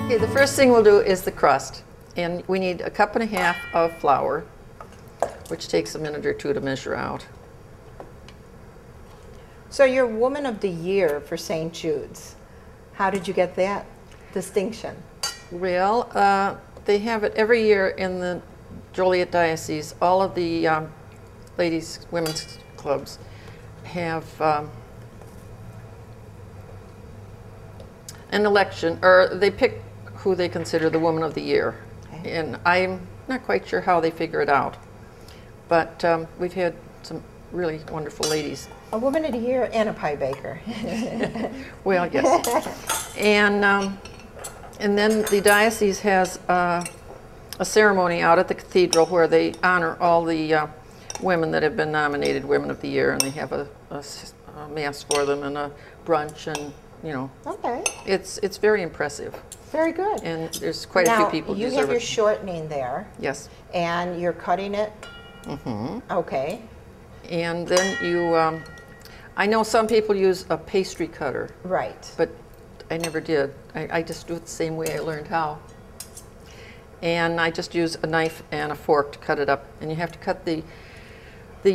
Okay, the first thing we'll do is the crust. And we need 1.5 cups of flour, which takes a minute or two to measure out. So you're Woman of the Year for St. Jude's. How did you get that distinction? Well, they have it every year in the Joliet Diocese. All of the ladies' women's clubs have an election, or they pick who they consider the Woman of the Year. Okay. And I'm not quite sure how they figure it out, but we've had some really wonderful ladies. A Woman of the Year and a pie baker. Well, yes. And then the diocese has a ceremony out at the cathedral where they honor all the women that have been nominated Women of the Year, and they have a mass for them and a brunch, and you know. Okay. It's very impressive. Very good. And there's quite a few people who deserve it. You have your shortening there. Yes. And you're cutting it? Mm-hmm. Okay. And then you, I know some people use a pastry cutter. Right. But I never did. I just do it the same way I learned how. And I just use a knife and a fork to cut it up. And you have to cut the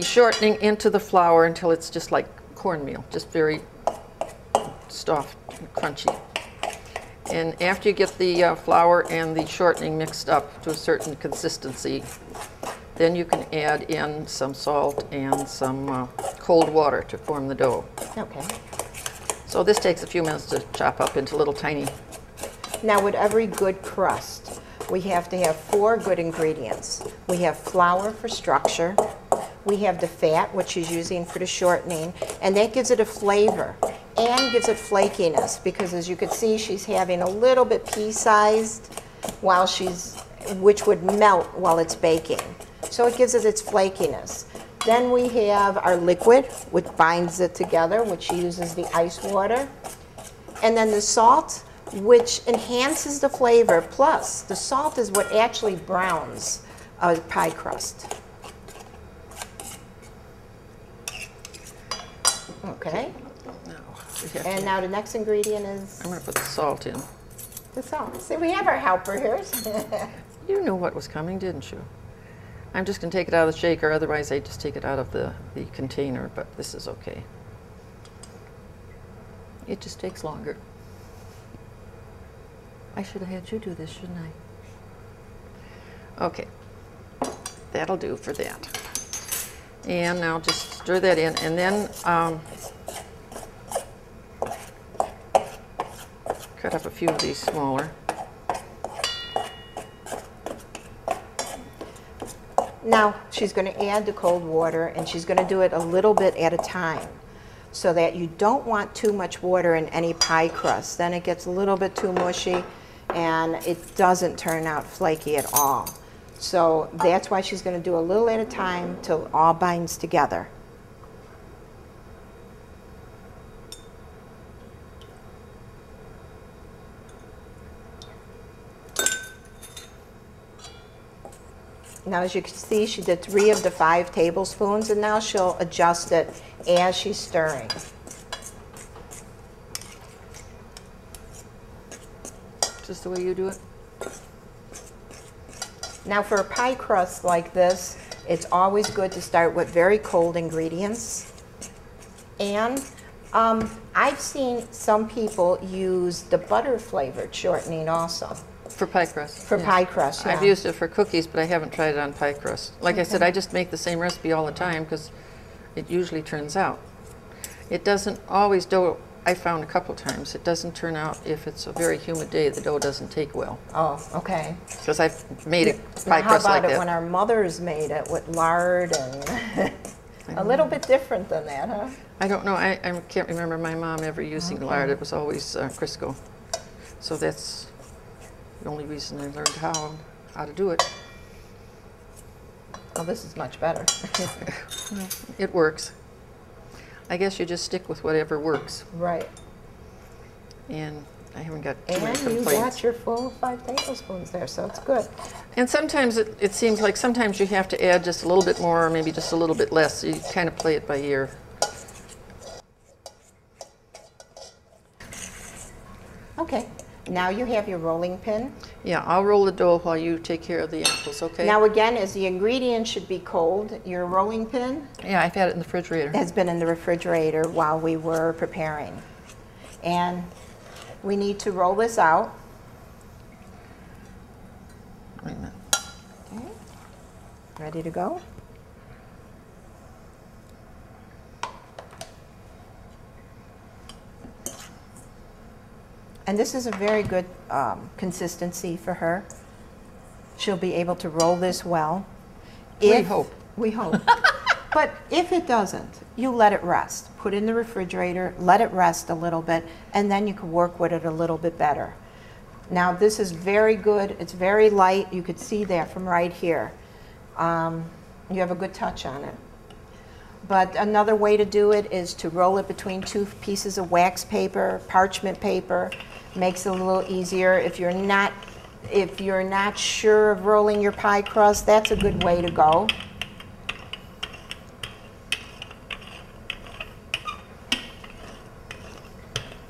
shortening into the flour until it's just like cornmeal, just very soft and crunchy. And after you get the flour and the shortening mixed up to a certain consistency, then you can add in some salt and some cold water to form the dough. Okay. So this takes a few minutes to chop up into little tiny. Now with every good crust, we have to have 4 good ingredients. We have flour for structure, we have the fat, which she's using for the shortening, and that gives it a flavor and gives it flakiness, because as you can see, she's having a little bit pea-sized while which would melt while it's baking. So it gives it its flakiness. Then we have our liquid, which binds it together, which uses the ice water. And then the salt, which enhances the flavor, plus the salt is what actually browns a pie crust. Okay. And now the next ingredient is? I'm going to put the salt in. The salt. See, we have our helper here. You knew what was coming, didn't you? I'm just going to take it out of the shaker, otherwise I just take it out of the container, but this is okay. It just takes longer. I should have had you do this, shouldn't I? Okay. That'll do for that. And now just stir that in, and then cut up a few of these smaller. Now she's going to add the cold water, and she's going to do it a little bit at a time, so that you don't want too much water in any pie crust. Then it gets a little bit too mushy and it doesn't turn out flaky at all. So that's why she's going to do a little at a time till it all binds together. Now, as you can see, she did 3 of the 5 tablespoons, and now she'll adjust it as she's stirring. Just the way you do it? Now, for a pie crust like this, it's always good to start with very cold ingredients. And I've seen some people use the butter-flavored shortening also. For pie crust. For pie crust, yeah. I've used it for cookies, but I haven't tried it on pie crust. Like I said, I just make the same recipe all the time because it usually turns out. It doesn't always dough. I found a couple times it doesn't turn out if it's a very humid day. The dough doesn't take well. Oh, okay. Because I've made a pie now, crust like that. How about it when our mothers made it with lard and a little bit different than that, huh? I don't know. I can't remember my mom ever using lard. It was always Crisco. So that's the only reason I learned how to do it. Oh, this is much better. Well, it works. I guess you just stick with whatever works. Right. And I haven't got too many complaints. And you got your full 5 tablespoons there, so it's good. And sometimes it seems like sometimes you have to add just a little bit more or maybe just a little bit less. So you kind of play it by ear. Okay. Now you have your rolling pin. Yeah, I'll roll the dough while you take care of the apples, okay? Now again, as the ingredients should be cold, your rolling pin Yeah, I've had it in the refrigerator. has been in the refrigerator while we were preparing. And we need to roll this out. Wait a minute. Okay. Ready to go? And this is a very good consistency for her. She'll be able to roll this well. We hope. We hope. But if it doesn't, you let it rest. Put it in the refrigerator, let it rest a little bit, and then you can work with it a little bit better. Now this is very good. It's very light. You could see that from right here. You have a good touch on it. But another way to do it is to roll it between two pieces of wax paper, parchment paper. Makes it a little easier. If you're not sure of rolling your pie crust, that's a good way to go.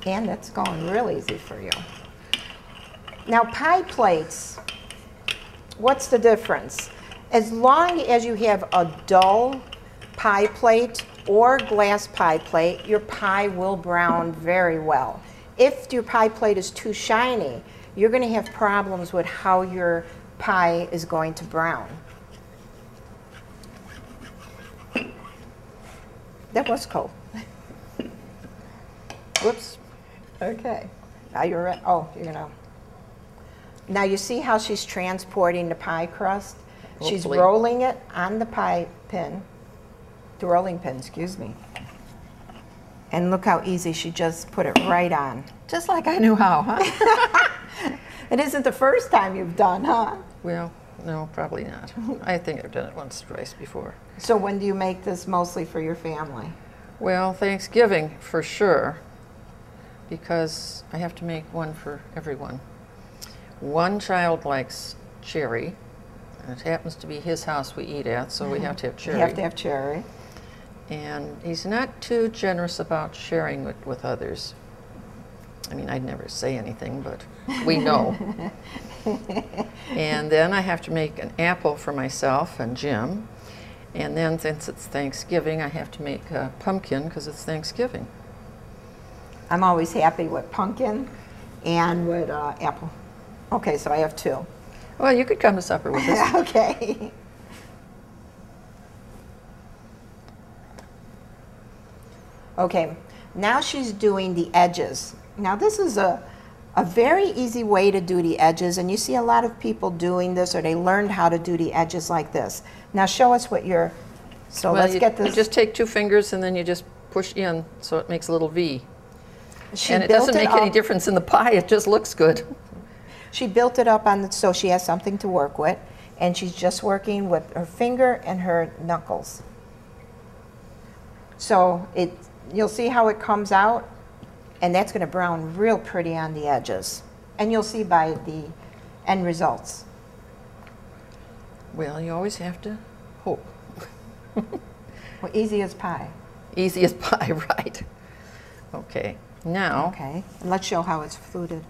And that's going real easy for you. Now pie plates, what's the difference? As long as you have a dull pie plate or glass pie plate, your pie will brown very well. If your pie plate is too shiny, you're going to have problems with how your pie is going to brown. That was cold. Whoops. Okay. Now you're ready. Oh, you're going to. Now you see how she's transporting the pie crust? Hopefully. She's rolling it on the pie pin. The rolling pin, excuse me. And look how easy she just put it right on. Just like I knew how, huh? It isn't the first time you've done, huh? Well, no, probably not. I think I've done it once or twice before. So when do you make this mostly for your family? Well, Thanksgiving for sure, because I have to make one for everyone. One child likes cherry, and it happens to be his house we eat at, so we have to have cherry. You have to have cherry. And he's not too generous about sharing it with others. I mean, I'd never say anything, but we know. And then I have to make an apple for myself and Jim. And then since it's Thanksgiving, I have to make a pumpkin because it's Thanksgiving. I'm always happy with pumpkin and with apple. Okay, so I have two. Well, you could come to supper with us. Okay. Okay, now she's doing the edges. Now this is a very easy way to do the edges, and you see a lot of people doing this, or they learned how to do the edges like this. Now show us what you're, so Well, let's get this. You just take 2 fingers and then you just push in so it makes a little V. And it built doesn't make any difference in the pie, it just looks good. She built it up on the, so she has something to work with, and she's just working with her finger and her knuckles. So you'll see how it comes out, and that's going to brown real pretty on the edges. And you'll see by the end results. Well, you always have to hope. Well, easy as pie. Easy as pie, right. Okay, now. Okay, and let's show how it's fluted.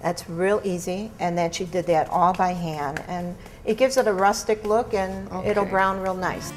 That's real easy, and then she did that all by hand, and it gives it a rustic look, and it'll Okay. brown real nice.